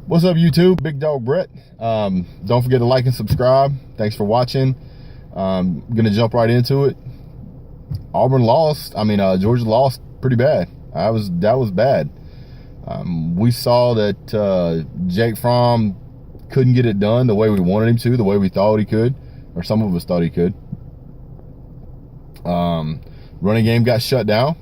What's up, YouTube? Big Dog Brett. Don't forget to like and subscribe. Thanks for watching. Gonna jump right into it. Auburn lost. Georgia lost pretty bad. That was bad. We saw that Jake Fromm couldn't get it done the way we wanted him to, the way we thought he could, or some of us thought he could. Running game got shut down,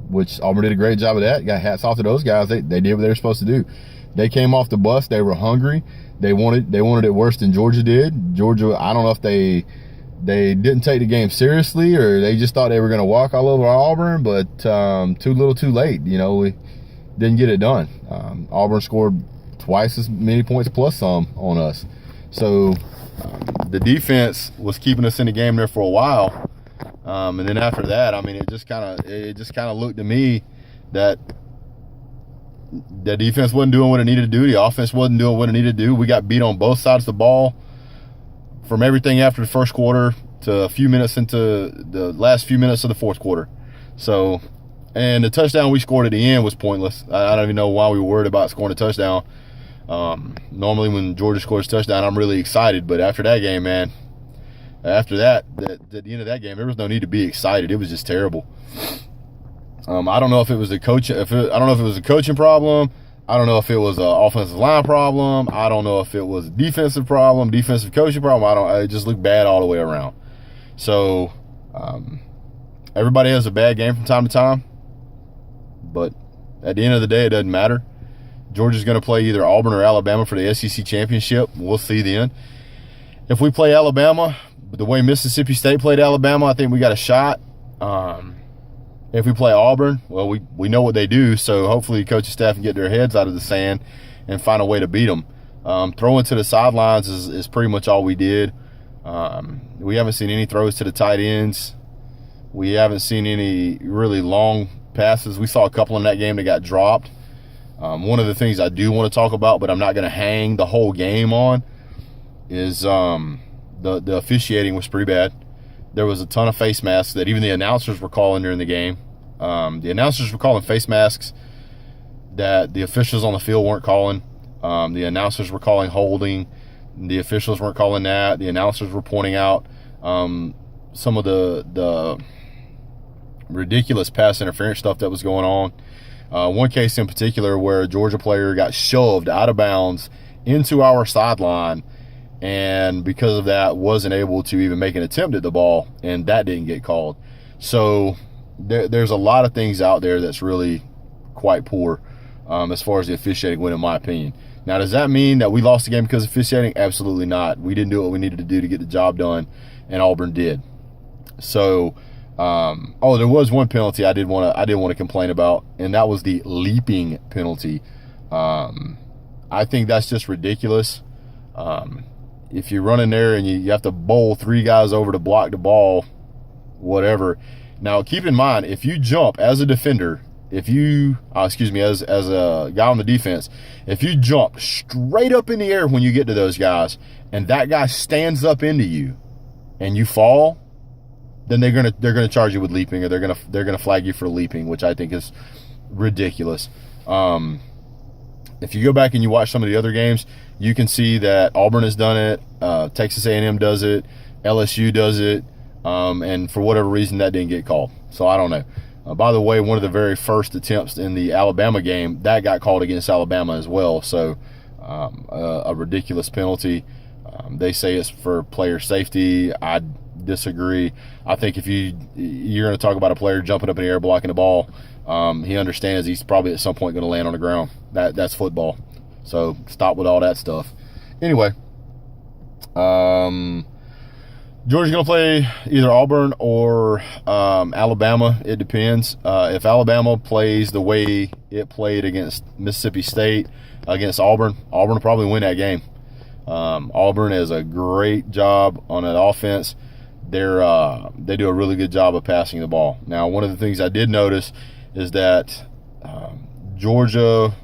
which Auburn did a great job of that. Got hats off to those guys. They did what they were supposed to do. They came off the bus. They were hungry. They wanted it worse than Georgia did. Georgia, I don't know if they didn't take the game seriously or they just thought they were going to walk all over Auburn, but too little too late. You know, we didn't get it done. Auburn scored twice as many points plus some on us. So the defense was keeping us in the game there for a while. And then after that, it just kind of looked to me that the defense wasn't doing what it needed to do. The offense wasn't doing what it needed to do. We got beat on both sides of the ball from everything after the first quarter to a few minutes into the last few minutes of the fourth quarter. So, and the touchdown we scored at the end was pointless. I don't even know why we were worried about scoring a touchdown. Normally when Georgia scores a touchdown, I'm really excited. But after that game, man, after that, at the end of that game, there was no need to be excited. It was just terrible. I don't know if it was a coach. I don't know if it was a coaching problem. I don't know if it was an offensive line problem. I don't know if it was a defensive problem, defensive coaching problem. It just looked bad all the way around. So everybody has a bad game from time to time, but at the end of the day, it doesn't matter. Georgia's going to play either Auburn or Alabama for the SEC championship. We'll see then. If we play Alabama the way Mississippi State played Alabama, I think we got a shot. If we play Auburn, well, we know what they do, so hopefully the coaching staff can get their heads out of the sand and find a way to beat them. Throwing to the sidelines is pretty much all we did. We haven't seen any throws to the tight ends. We haven't seen any really long passes. We saw a couple in that game that got dropped. One of the things I do want to talk about, but I'm not going to hang the whole game on, is the officiating was pretty bad. There was a ton of face masks that even the announcers were calling during the game. The announcers were calling face masks that the officials on the field weren't calling. The announcers were calling holding. The officials weren't calling that. The announcers were pointing out some of the ridiculous pass interference stuff that was going on. One case in particular where a Georgia player got shoved out of bounds into our sideline, and because of that wasn't able to even make an attempt at the ball, and that didn't get called. So there's a lot of things out there that's really quite poor as far as the officiating went, in my opinion. Now, does that mean that we lost the game because of officiating? Absolutely not. We didn't do what we needed to do to get the job done, and Auburn did. So there was one penalty I did want to complain about, and that was the leaping penalty. I think that's just ridiculous. If you run in there and you have to bowl three guys over to block the ball, whatever. Now, keep in mind, if you jump as a defender, as a guy on the defense, if you jump straight up in the air when you get to those guys, and that guy stands up into you, and you fall, then they're gonna charge you with leaping, or they're gonna flag you for leaping, which I think is ridiculous. If you go back and you watch some of the other games, you can see that Auburn has done it, Texas A&M does it, LSU does it, and for whatever reason that didn't get called. So I don't know. By the way, one of the very first attempts in the Alabama game, that got called against Alabama as well. So a ridiculous penalty. They say it's for player safety. I disagree. I think if you're going to talk about a player jumping up in the air blocking the ball, he understands he's probably at some point going to land on the ground. That's football. So stop with all that stuff. Anyway, Georgia's going to play either Auburn or Alabama. It depends. If Alabama plays the way it played against Mississippi State against Auburn will probably win that game. Auburn has a great job on that offense. They do a really good job of passing the ball. Now, one of the things I did notice is that Georgia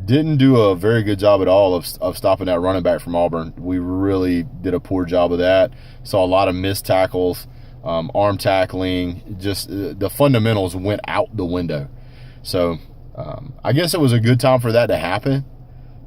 didn't do a very good job at all of stopping that running back from Auburn. We really did a poor job of that. Saw a lot of missed tackles, arm tackling. Just the fundamentals went out the window. So I guess it was a good time for that to happen.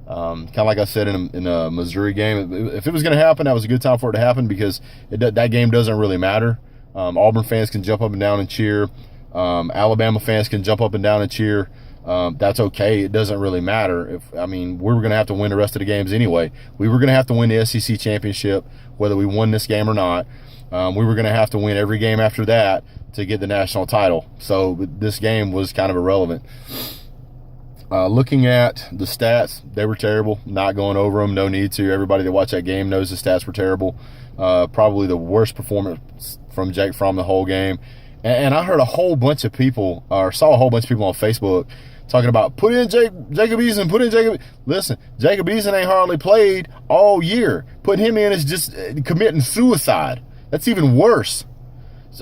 Kind of like I said in a Missouri game, if it was going to happen, that was a good time for it to happen because that game doesn't really matter. Auburn fans can jump up and down and cheer. Alabama fans can jump up and down and cheer. That's okay. It doesn't really matter. We were going to have to win the rest of the games anyway. We were going to have to win the SEC championship, whether we won this game or not. We were going to have to win every game after that to get the national title. So this game was kind of irrelevant. Looking at the stats, they were terrible. Not going over them. No need to. Everybody that watched that game knows the stats were terrible. Probably the worst performance from Jake Fromm the whole game. And I heard a whole bunch of people, or saw a whole bunch of people on Facebook talking about put in Jacob Eason, put in Jacob. Listen, Jacob Eason ain't hardly played all year. Putting him in is just committing suicide. That's even worse.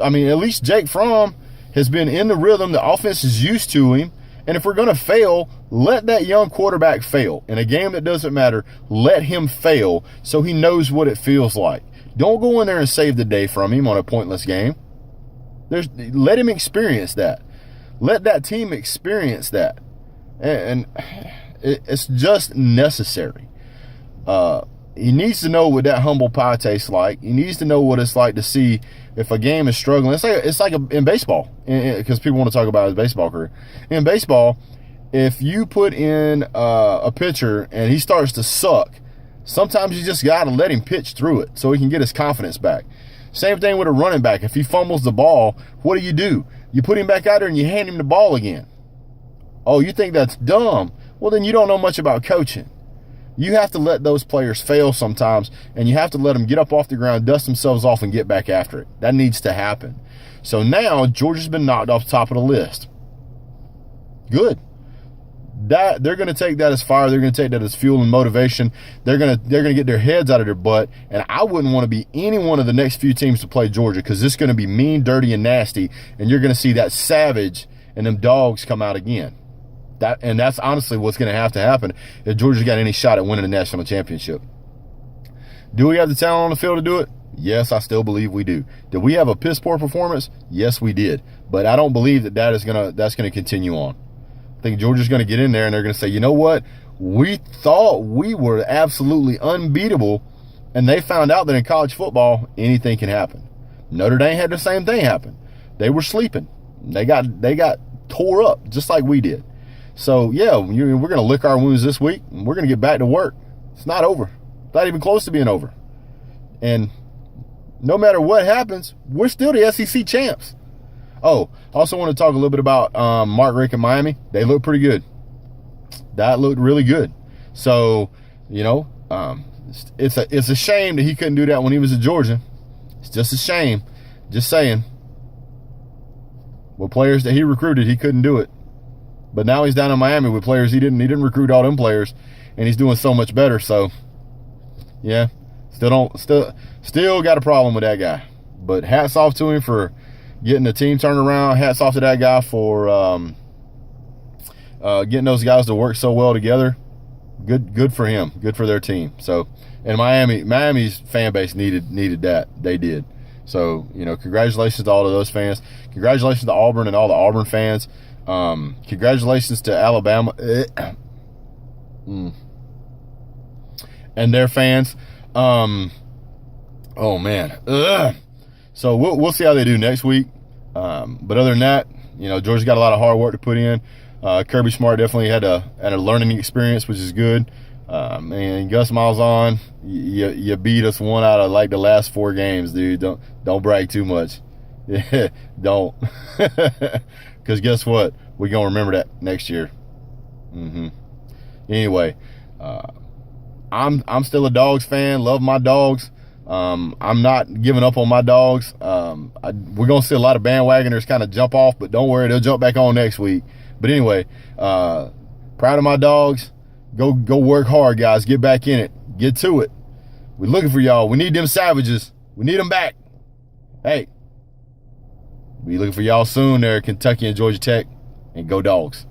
At least Jake Fromm has been in the rhythm. The offense is used to him. And if we're going to fail, let that young quarterback fail. In a game that doesn't matter, let him fail so he knows what it feels like. Don't go in there and save the day from him on a pointless game. Let him experience that. Let that team experience that. And it's just necessary. He needs to know what that humble pie tastes like. He needs to know what it's like to see if a game is struggling. It's like in baseball, because people want to talk about his baseball career. In baseball, if you put in a pitcher and he starts to suck, sometimes you just got to let him pitch through it so he can get his confidence back. Same thing with a running back. If he fumbles the ball, what do? You put him back out there and you hand him the ball again. Oh, you think that's dumb? Well, then you don't know much about coaching. You have to let those players fail sometimes, and you have to let them get up off the ground, dust themselves off, and get back after it. That needs to happen. So now Georgia's been knocked off the top of the list. Good. They're going to take that as fire. They're going to take that as fuel and motivation. They're going to get their heads out of their butt, and I wouldn't want to be any one of the next few teams to play Georgia because it's going to be mean, dirty, and nasty, and you're going to see that savage and them dogs come out again. That's honestly what's going to have to happen if Georgia's got any shot at winning the national championship. Do we have the talent on the field to do it? Yes, I still believe we do. Did we have a piss poor performance? Yes, we did. But I don't believe that's going to continue on. I think Georgia's going to get in there and they're going to say, you know what? We thought we were absolutely unbeatable, and they found out that in college football anything can happen. Notre Dame had the same thing happen. They were sleeping. They got tore up just like we did. So, yeah, we're going to lick our wounds this week, and we're going to get back to work. It's not over. It's not even close to being over. And no matter what happens, we're still the SEC champs. Oh, I also want to talk a little bit about Mark Richt in Miami. They look pretty good. That looked really good. So, it's a shame that he couldn't do that when he was in Georgia. It's just a shame. Just saying. With players that he recruited, he couldn't do it. But now he's down in Miami with players he didn't recruit all them players, and he's doing so much better. So, yeah, still got a problem with that guy. But hats off to him for getting the team turned around. Hats off to that guy for getting those guys to work so well together. Good for him. Good for their team. So, and Miami's fan base needed that. They did. So, congratulations to all of those fans. Congratulations to Auburn and all the Auburn fans. Congratulations to Alabama and their fans. Oh man. So we'll see how they do next week. But other than that, Georgia's got a lot of hard work to put in. Kirby Smart definitely had a learning experience, which is good. And Gus Malzahn, you beat us one out of like the last 4 games, dude. Don't brag too much. Yeah, don't. Because guess what? We're going to remember that next year. Anyway, I'm still a Dogs fan. Love my Dogs. I'm not giving up on my Dogs. We're going to see a lot of bandwagoners kind of jump off, but don't worry, they'll jump back on next week. But anyway, proud of my Dogs. Go work hard, guys. Get back in it. Get to it. We're looking for y'all. We need them Savages. We need them back. Hey. Be looking for y'all soon there, Kentucky and Georgia Tech. And go Dogs.